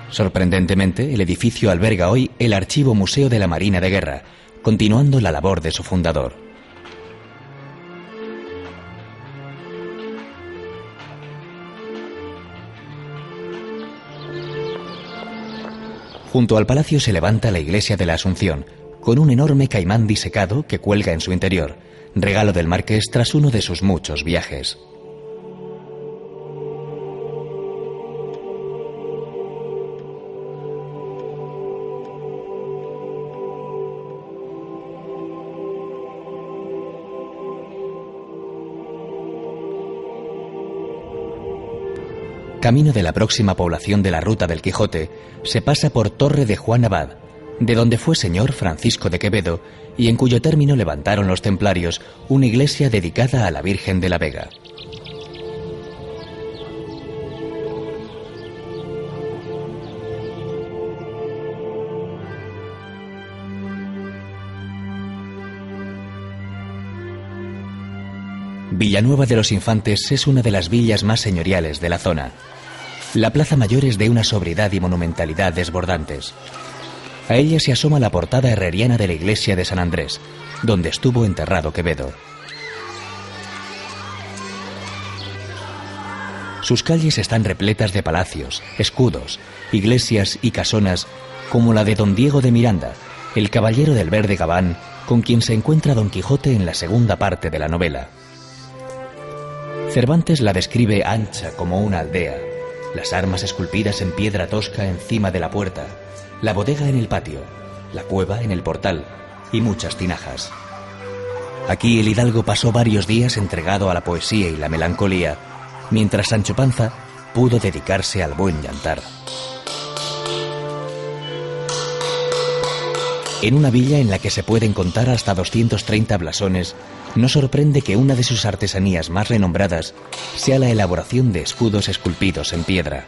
Sorprendentemente, el edificio alberga hoy el Archivo Museo de la Marina de Guerra, continuando la labor de su fundador. Junto al palacio se levanta la iglesia de la Asunción, con un enorme caimán disecado que cuelga en su interior, regalo del marqués tras uno de sus muchos viajes. camino de la próxima población de la Ruta del Quijote, se pasa por Torre de Juan Abad, de donde fue señor Francisco de Quevedo y en cuyo término levantaron los templarios una iglesia dedicada a la Virgen de la Vega. Villanueva de los Infantes es una de las villas más señoriales de la zona. La plaza mayor es de una sobriedad y monumentalidad desbordantes. A ella se asoma la portada herreriana de la iglesia de San Andrés, donde estuvo enterrado Quevedo. Sus calles están repletas de palacios, escudos, iglesias y casonas, como la de don Diego de Miranda, el caballero del verde gabán, con quien se encuentra Don Quijote en la segunda parte de la novela. Cervantes la describe ancha como una aldea, las armas esculpidas en piedra tosca encima de la puerta, la bodega en el patio, la cueva en el portal y muchas tinajas. Aquí el hidalgo pasó varios días entregado a la poesía y la melancolía, mientras Sancho Panza pudo dedicarse al buen llantar. En una villa en la que se pueden contar hasta 230 blasones, no sorprende que una de sus artesanías más renombradas sea la elaboración de escudos esculpidos en piedra.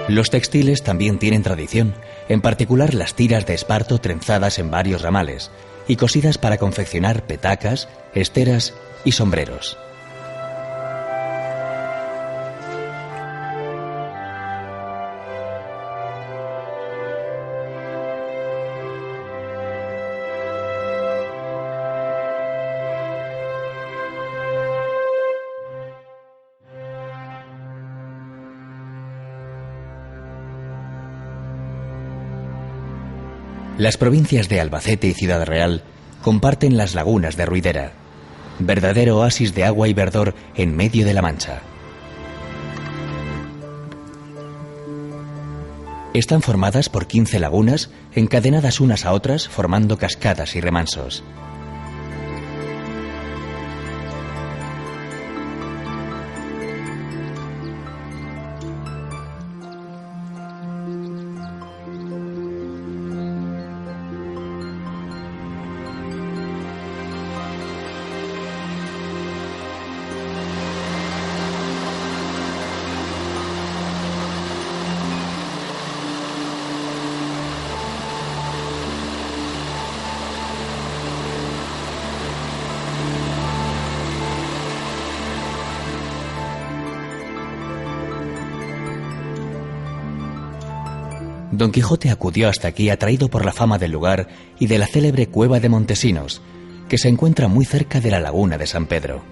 Los textiles también tienen tradición, en particular las tiras de esparto trenzadas en varios ramales y cosidas para confeccionar petacas, esteras y sombreros. Las provincias de Albacete y Ciudad Real comparten las lagunas de Ruidera, verdadero oasis de agua y verdor en medio de la Mancha. Están formadas por 15 lagunas encadenadas unas a otras formando cascadas y remansos. Don Quijote acudió hasta aquí atraído por la fama del lugar y de la célebre cueva de Montesinos, que se encuentra muy cerca de la laguna de San Pedro.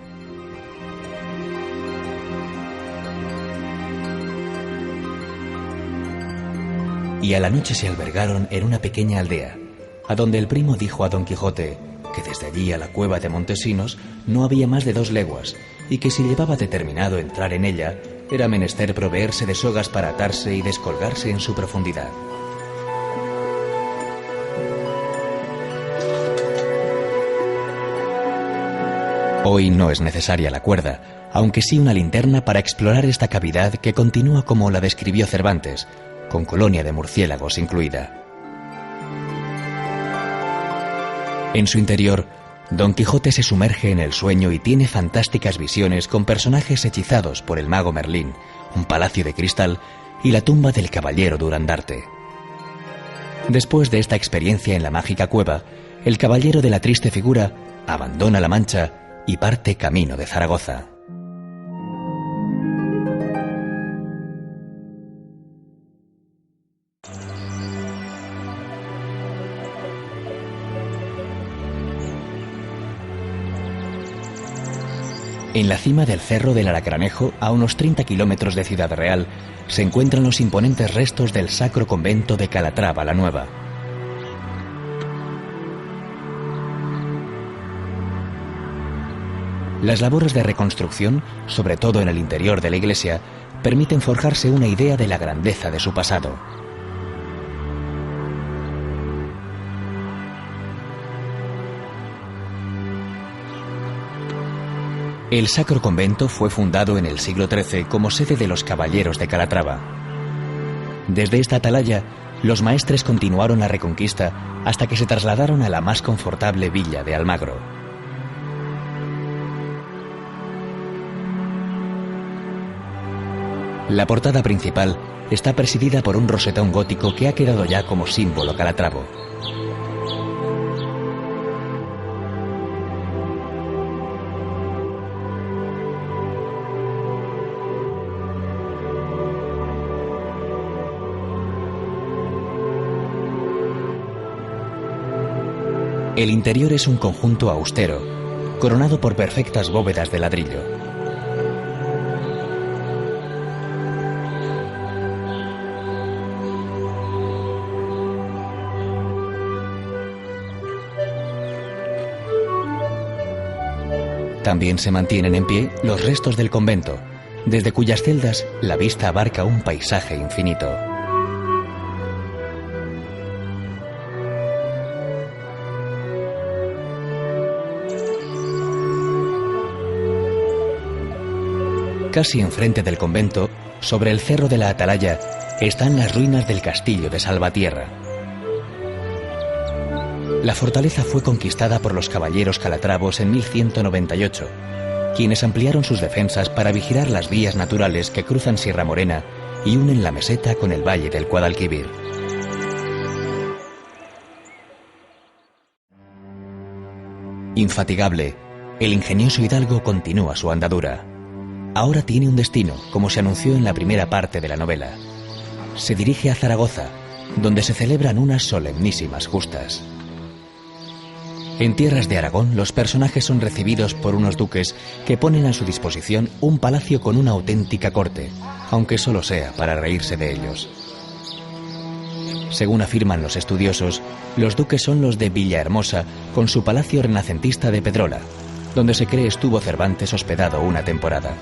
Y a la noche se albergaron en una pequeña aldea, a donde el primo dijo a Don Quijote que desde allí a la cueva de Montesinos no había más de 2 leguas, y que si llevaba determinado entrar en ella, era menester proveerse de sogas para atarse y descolgarse en su profundidad. Hoy no es necesaria la cuerda, aunque sí una linterna para explorar esta cavidad que continúa como la describió Cervantes, con colonia de murciélagos incluida. En su interior, Don Quijote se sumerge en el sueño y tiene fantásticas visiones con personajes hechizados por el mago Merlín, un palacio de cristal y la tumba del caballero Durandarte. Después de esta experiencia en la mágica cueva, el caballero de la triste figura abandona la Mancha y parte camino de Zaragoza. En la cima del Cerro del Alacranejo, a unos 30 kilómetros de Ciudad Real, se encuentran los imponentes restos del Sacro Convento de Calatrava la Nueva. Las labores de reconstrucción, sobre todo en el interior de la iglesia, permiten forjarse una idea de la grandeza de su pasado. El Sacro Convento fue fundado en el siglo XIII como sede de los Caballeros de Calatrava. Desde esta atalaya, los maestres continuaron la reconquista hasta que se trasladaron a la más confortable villa de Almagro. La portada principal está presidida por un rosetón gótico que ha quedado ya como símbolo calatravo. El interior es un conjunto austero, coronado por perfectas bóvedas de ladrillo. También se mantienen en pie los restos del convento, desde cuyas celdas la vista abarca un paisaje infinito. Casi enfrente del convento, sobre el cerro de la Atalaya, están las ruinas del castillo de Salvatierra. La fortaleza fue conquistada por los caballeros calatravos en 1198, quienes ampliaron sus defensas para vigilar las vías naturales que cruzan Sierra Morena y unen la meseta con el valle del Guadalquivir. Infatigable, el ingenioso hidalgo continúa su andadura. Ahora tiene un destino, como se anunció en la primera parte de la novela. Se dirige a Zaragoza, donde se celebran unas solemnísimas justas. En tierras de Aragón, los personajes son recibidos por unos duques que ponen a su disposición un palacio con una auténtica corte, aunque solo sea para reírse de ellos. Según afirman los estudiosos, los duques son los de Villahermosa, con su palacio renacentista de Pedrola, donde se cree estuvo Cervantes hospedado una temporada.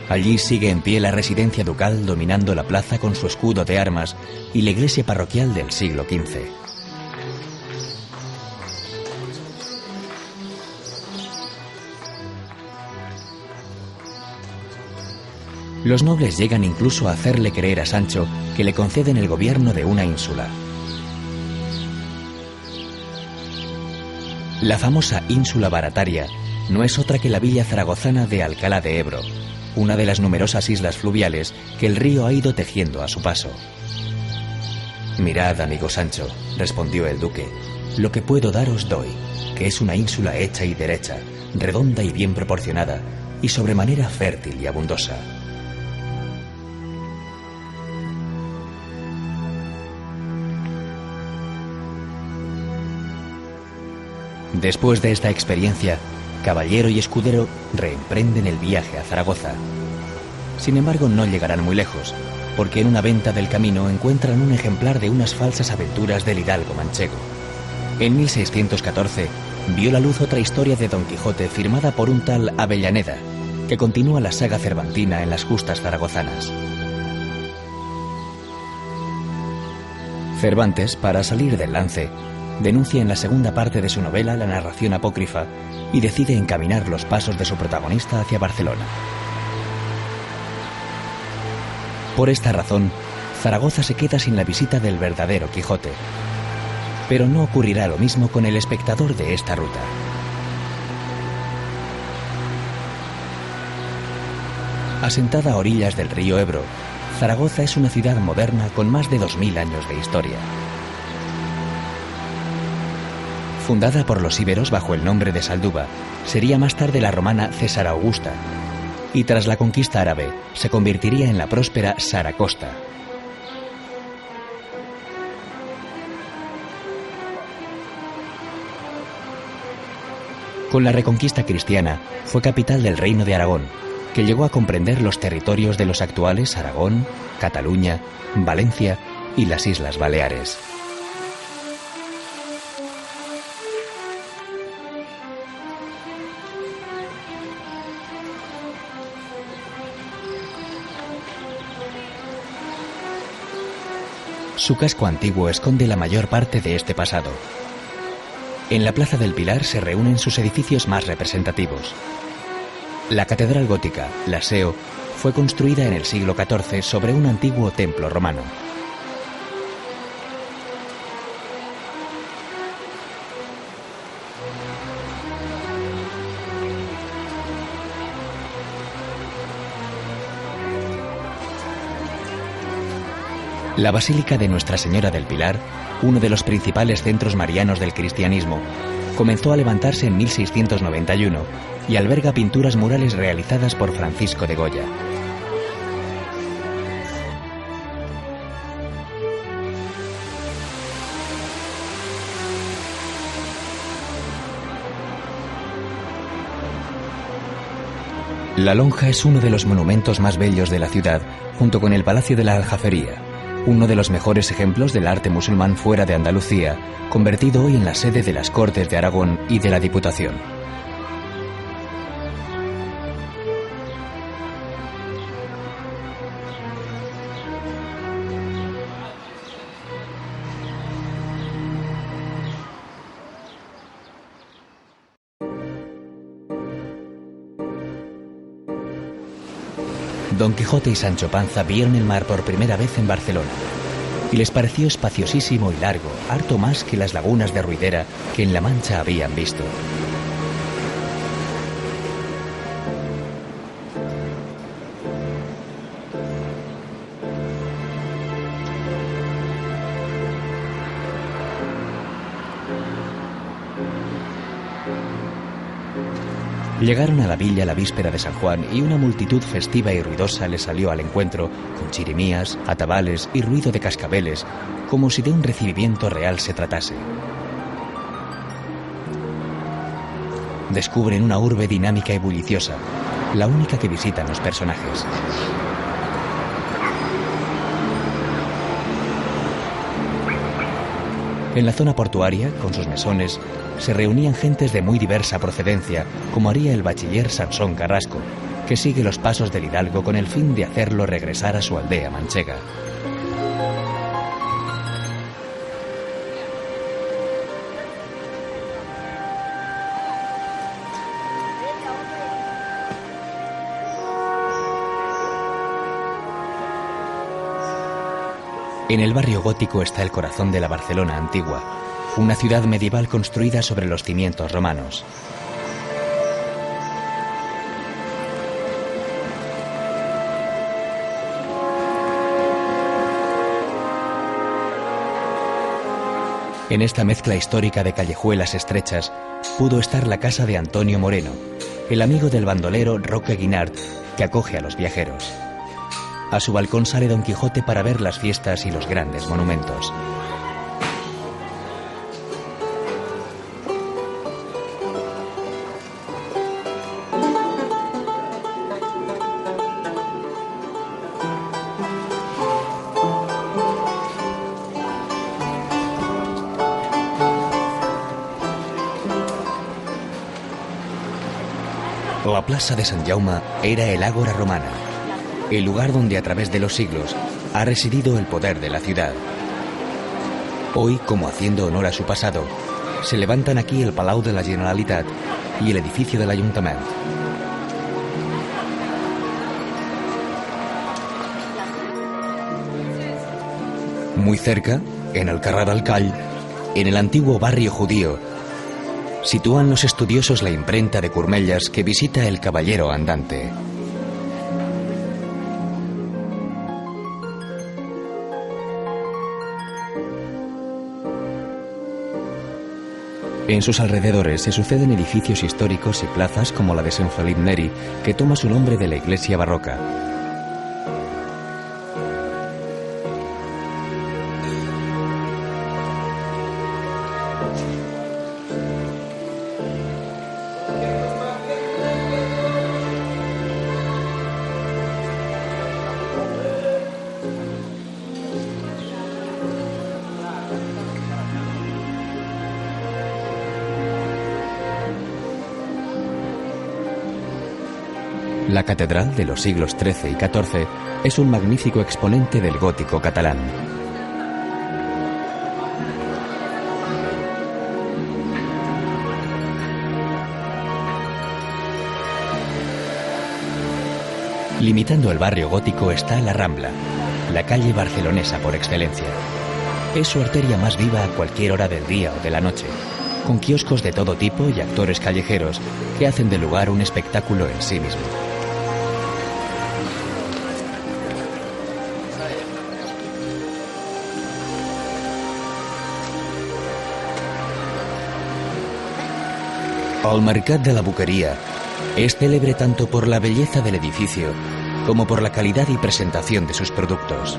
Allí sigue en pie la residencia ducal dominando la plaza con su escudo de armas y la iglesia parroquial del siglo XV. Los nobles llegan incluso a hacerle creer a Sancho que le conceden el gobierno de una ínsula. La famosa ínsula Barataria no es otra que la villa zaragozana de Alcalá de Ebro, una de las numerosas islas fluviales que el río ha ido tejiendo a su paso. Mirad, amigo Sancho, respondió el duque, lo que puedo daros doy, que es una ínsula hecha y derecha, redonda y bien proporcionada, y sobremanera fértil y abundosa. Después de esta experiencia, caballero y escudero reemprenden el viaje a Zaragoza. Sin embargo, no llegarán muy lejos, porque en una venta del camino encuentran un ejemplar de unas falsas aventuras del hidalgo manchego. En 1614 vio la luz otra historia de Don Quijote firmada por un tal Avellaneda, que continúa la saga cervantina en las justas zaragozanas. Cervantes, para salir del lance, denuncia en la segunda parte de su novela la narración apócrifa y decide encaminar los pasos de su protagonista hacia Barcelona. Por esta razón, Zaragoza se queda sin la visita del verdadero Quijote. Pero no ocurrirá lo mismo con el espectador de esta ruta. Asentada a orillas del río Ebro, Zaragoza es una ciudad moderna con más de 2000 años de historia. Fundada por los íberos bajo el nombre de Salduba, sería más tarde la romana César Augusta, y tras la conquista árabe se convertiría en la próspera Saracosta. Con la reconquista cristiana fue capital del Reino de Aragón, que llegó a comprender los territorios de los actuales Aragón, Cataluña, Valencia y las Islas Baleares. Su casco antiguo esconde la mayor parte de este pasado. En la Plaza del Pilar se reúnen sus edificios más representativos. La catedral gótica, la Seo, fue construida en el siglo XIV sobre un antiguo templo romano. La Basílica de Nuestra Señora del Pilar, uno de los principales centros marianos del cristianismo, comenzó a levantarse en 1691 y alberga pinturas murales realizadas por Francisco de Goya. La Lonja es uno de los monumentos más bellos de la ciudad, junto con el Palacio de la Aljafería, uno de los mejores ejemplos del arte musulmán fuera de Andalucía, convertido hoy en la sede de las Cortes de Aragón y de la Diputación. Don Quijote y Sancho Panza vieron el mar por primera vez en Barcelona y les pareció espaciosísimo y largo, harto más que las lagunas de Ruidera que en La Mancha habían visto. Llegaron a la villa la víspera de San Juan y una multitud festiva y ruidosa les salió al encuentro, con chirimías, atabales y ruido de cascabeles, como si de un recibimiento real se tratase. Descubren una urbe dinámica y bulliciosa, la única que visitan los personajes. En la zona portuaria, con sus mesones, se reunían gentes de muy diversa procedencia, como haría el bachiller Sansón Carrasco, que sigue los pasos del hidalgo con el fin de hacerlo regresar a su aldea manchega. En el barrio gótico está el corazón de la Barcelona antigua, una ciudad medieval construida sobre los cimientos romanos. En esta mezcla histórica de callejuelas estrechas pudo estar la casa de Antonio Moreno, el amigo del bandolero Roque Guinart, que acoge a los viajeros. A su balcón sale Don Quijote para ver las fiestas y los grandes monumentos. La plaça de Sant Jaume era el ágora romana, el lugar donde a través de los siglos ha residido el poder de la ciudad. Hoy, como haciendo honor a su pasado, se levantan aquí el Palau de la Generalitat y el edificio del Ayuntamiento. Muy cerca, en el Carrer del Call, en el antiguo barrio judío, sitúan los estudiosos la imprenta de Curmellas que visita el caballero andante. En sus alrededores se suceden edificios históricos y plazas como la de Sant Felip Neri, que toma su nombre de la iglesia barroca. La catedral de los siglos XIII y XIV es un magnífico exponente del gótico catalán. Limitando el barrio gótico está la Rambla, la calle barcelonesa por excelencia. Es su arteria más viva a cualquier hora del día o de la noche, con kioscos de todo tipo y actores callejeros que hacen del lugar un espectáculo en sí mismo. El Mercat de la Boquería es célebre tanto por la belleza del edificio como por la calidad y presentación de sus productos.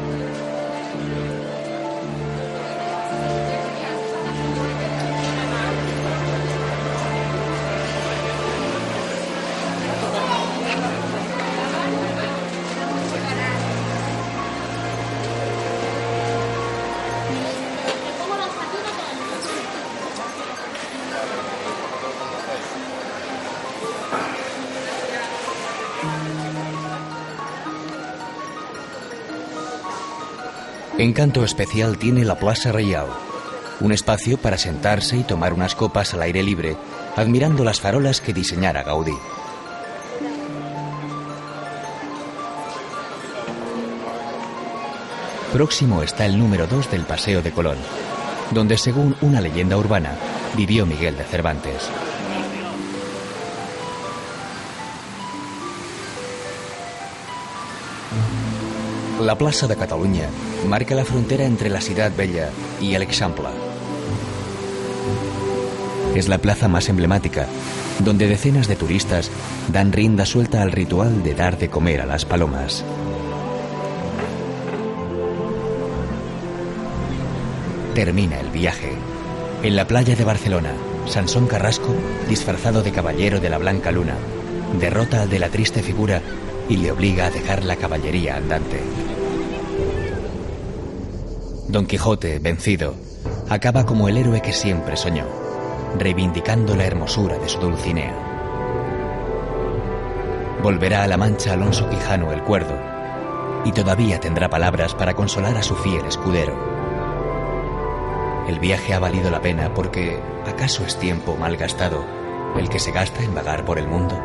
Encanto especial tiene la Plaza Reial, un espacio para sentarse y tomar unas copas al aire libre, admirando las farolas que diseñara Gaudí. Próximo está el número 2 del Paseo de Colón, donde según una leyenda urbana vivió Miguel de Cervantes. La plaça de Catalunya marca la frontera entre la Ciudad Bella y el Eixample. Es la plaza más emblemática, donde decenas de turistas dan rienda suelta al ritual de dar de comer a las palomas. Termina el viaje. En la playa de Barcelona, Sansón Carrasco, disfrazado de caballero de la Blanca Luna, derrota al de la Triste Figura y le obliga a dejar la caballería andante. Don Quijote, vencido, acaba como el héroe que siempre soñó, reivindicando la hermosura de su Dulcinea. Volverá a la Mancha Alonso Quijano el Cuerdo, y todavía tendrá palabras para consolar a su fiel escudero. El viaje ha valido la pena porque, ¿acaso es tiempo mal gastado el que se gasta en vagar por el mundo?